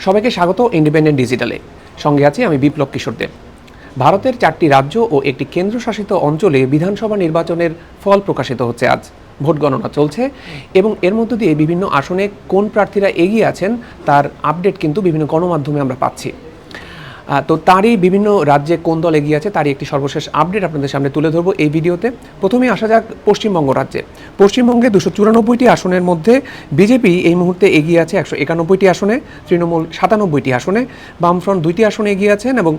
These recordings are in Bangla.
সবাইকে স্বাগত ইন্ডিপেন্ডেন্ট ডিজিটালে। সঙ্গে আছি আমি বিপ্লব কিশোর দেব। ভারতের 4টি রাজ্য ও একটি কেন্দ্রশাসিত অঞ্চলে বিধানসভা নির্বাচনের ফল প্রকাশিত হচ্ছে আজ। ভোট গণনা চলছে এবং এর মধ্য দিয়ে বিভিন্ন আসনে কোন প্রার্থীরা এগিয়ে আছেন তার আপডেট কিন্তু বিভিন্ন গণমাধ্যমে আমরা পাচ্ছি। তো তারই বিভিন্ন রাজ্যে কোন দল এগিয়ে আছে তারই একটি সর্বশেষ আপডেট আপনাদের সামনে তুলে ধরবো এই ভিডিওতে। প্রথমেই আসা যাক পশ্চিমবঙ্গ রাজ্যে। পশ্চিমবঙ্গে 294টি আসনের মধ্যে বিজেপি এই মুহূর্তে এগিয়ে আছে 191টি আসনে, তৃণমূল 97টি আসনে, বামফ্রন্ট 2টি আসনে এগিয়ে আছেন এবং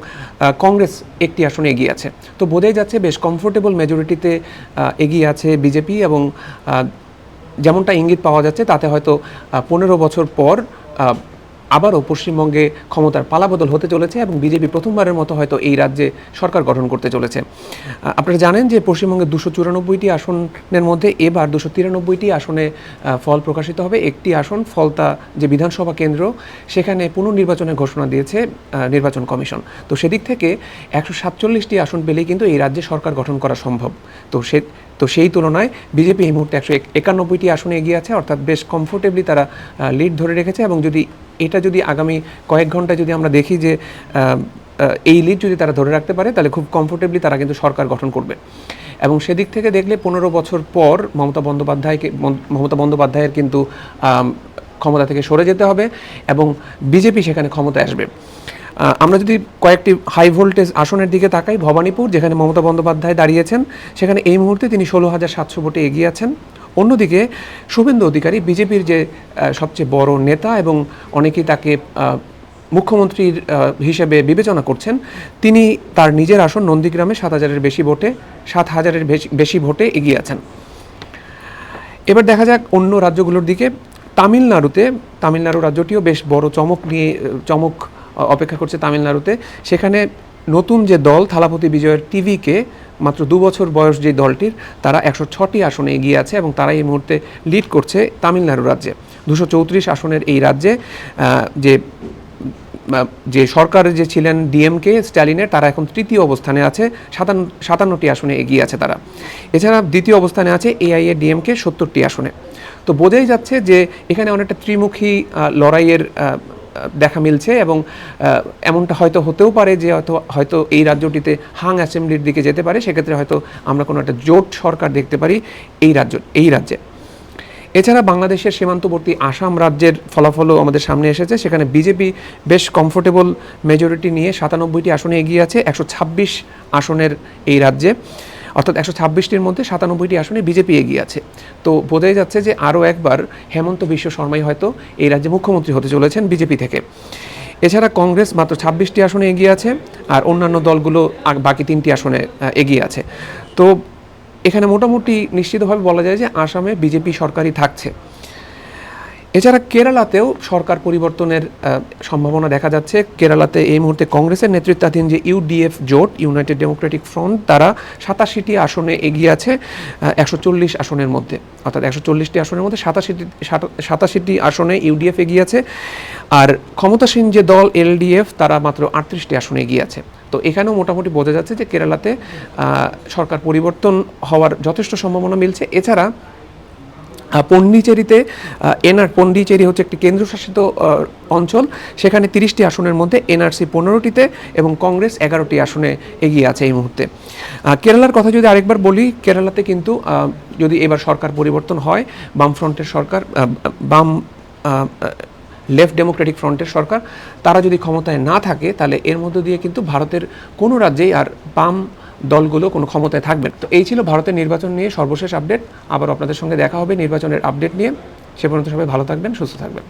কংগ্রেস 1টি আসনে এগিয়ে আছে। তো বোঝাই যাচ্ছে বেশ কমফোর্টেবল মেজরিটিতে এগিয়ে আছে বিজেপি এবং যেমনটা ইঙ্গিত পাওয়া যাচ্ছে তাতে হয়তো 15 বছর পর আবারও পশ্চিমবঙ্গে ক্ষমতার পালাবদল হতে চলেছে এবং বিজেপি প্রথমবারের মতো হয়তো এই রাজ্যে সরকার গঠন করতে চলেছে। আপনারা জানেন যে পশ্চিমবঙ্গে 294টি আসনের মধ্যে এবার 293টি আসনে ফল প্রকাশিত হবে। একটি আসন ফলতা যে বিধানসভা কেন্দ্র সেখানে পুনর্নির্বাচনের ঘোষণা দিয়েছে নির্বাচন কমিশন। তো সেদিক থেকে 147টি আসন পেলেই কিন্তু এই রাজ্যে সরকার গঠন করা সম্ভব। তো সেই তুলনায় বিজেপি এই মুহূর্তে 191টি আসনে এগিয়ে আছে, অর্থাৎ বেশ কমফোর্টেবলি তারা লিড ধরে রেখেছে এবং যদি আগামী কয়েক ঘন্টায় যদি আমরা দেখি যে এই লিড যদি তারা ধরে রাখতে পারে তাহলে খুব কমফোর্টেবলি তারা কিন্তু সরকার গঠন করবে। এবং সেদিক থেকে দেখলে 15 বছর পর মমতা বন্দ্যোপাধ্যায়ের কিন্তু ক্ষমতা থেকে সরে যেতে হবে এবং বিজেপি সেখানে ক্ষমতায় আসবে। আমরা যদি কয়েকটি হাই ভোল্টেজ আসনের দিকে তাকাই, ভবানীপুর যেখানে মমতা বন্দ্যোপাধ্যায় দাঁড়িয়েছেন সেখানে এই মুহূর্তে তিনি 16,700 ভোটে এগিয়ে আছেন। অন্যদিকে শুভেন্দু অধিকারী বিজেপির যে সবচেয়ে বড় নেতা এবং অনেকেই তাকে মুখ্যমন্ত্রীর হিসেবে বিবেচনা করছেন, তিনি তার নিজের আসন নন্দীগ্রামে 7,000-এর বেশি ভোটে এগিয়ে আছেন। এবার দেখা যাক অন্য রাজ্যগুলোর দিকে। তামিলনাড়ু রাজ্যটিও বেশ বড় চমক অপেক্ষা করছে তামিলনাড়ুতে। সেখানে নতুন যে দল থালাপতি বিজয়ের টিভিকে মাত্র 2 বছর বয়স যে দলটির, তারা 106টি আসনে এগিয়ে আছে এবং তারা এই মুহূর্তে লিড করছে তামিলনাড়ু রাজ্যে। 234 আসনের এই রাজ্যে যে সরকারের যে ছিলেন ডিএমকে স্ট্যালিনের, তারা এখন তৃতীয় অবস্থানে আছে, 57টি আসনে এগিয়ে আছে তারা। এছাড়া দ্বিতীয় অবস্থানে আছে এআইএডিএমকে 70টি আসনে। তো বোঝাই যাচ্ছে যে এখানে অনেকটা ত্রিমুখী লড়াইয়ের দেখা মিলছে এবং এমনটা হয়তো হতেও পারে যে হয়তো এই রাজ্যটিতে হাং অ্যাসেম্বলির দিকে যেতে পারে। সেক্ষেত্রে হয়তো আমরা কোনো একটা জোট সরকার দেখতে পারি এই রাজ্যে। এছাড়া বাংলাদেশের সীমান্তবর্তী আসাম রাজ্যের ফলাফলও আমাদের সামনে এসেছে। সেখানে বিজেপি বেশ কমফোর্টেবল মেজরিটি নিয়ে 97টি আসনে এগিয়ে আছে 126 আসনের এই রাজ্যে, অর্থাৎ 126টির মধ্যে 97টি আসনে বিজেপি এগিয়ে আছে। তো বোঝাই যাচ্ছে যে আরও একবার হেমন্ত বিশ্ব শর্মাই হয়তো এই রাজ্যে মুখ্যমন্ত্রী হতে চলেছেন বিজেপি থেকে। এছাড়া কংগ্রেস মাত্র 26টি আসনে এগিয়ে আছে আর অন্যান্য দলগুলো বাকি 3টি আসনে এগিয়ে আছে। তো এখানে মোটামুটি নিশ্চিতভাবে বলা যায় যে আসামে বিজেপি সরকারই থাকছে। এছাড়া কেরালাতেও সরকার পরিবর্তনের সম্ভাবনা দেখা যাচ্ছে। কেরালাতে এই মুহূর্তে কংগ্রেসের নেতৃত্বাধীন যে ইউডিএফ জোট, ইউনাইটেড ডেমোক্রেটিক ফ্রন্ট, তারা 87টি আসনে এগিয়ে আছে 140 আসনের মধ্যে, অর্থাৎ 140টি আসনের মধ্যে 87টি আসনে ইউডিএফ এগিয়ে আছে। আর ক্ষমতাসীন যে দল এলডিএফ, তারা মাত্র 38টি আসনে এগিয়ে আছে। তো এখানেও মোটামুটি বোঝা যাচ্ছে যে কেরালাতে সরকার পরিবর্তন হওয়ার যথেষ্ট সম্ভাবনা মিলছে। এছাড়া পন্ডিচেরি হচ্ছে একটি কেন্দ্রশাসিত অঞ্চল, সেখানে 30টি আসনের মধ্যে এনআরসি 15টিতে এবং কংগ্রেস 11টি আসনে এগিয়ে আছে এই মুহূর্তে। কেরালার কথা যদি আরেকবার বলি, কেরালাতে কিন্তু যদি এবার সরকার পরিবর্তন হয়, লেফট ডেমোক্রেটিক ফ্রন্টের সরকার, তারা যদি ক্ষমতায় না থাকে তাহলে এর মধ্য দিয়ে কিন্তু ভারতের কোনো রাজ্যেই আর বাম দলগুলো কোনো ক্ষমতায় থাকবে। তো এই ছিল ভারতের নির্বাচন নিয়ে সর্বশেষ আপডেট। আবার আপনাদের সঙ্গে দেখা হবে নির্বাচনের আপডেট নিয়ে। সে পর্যন্ত সবাই ভালো থাকবেন, সুস্থ থাকবেন।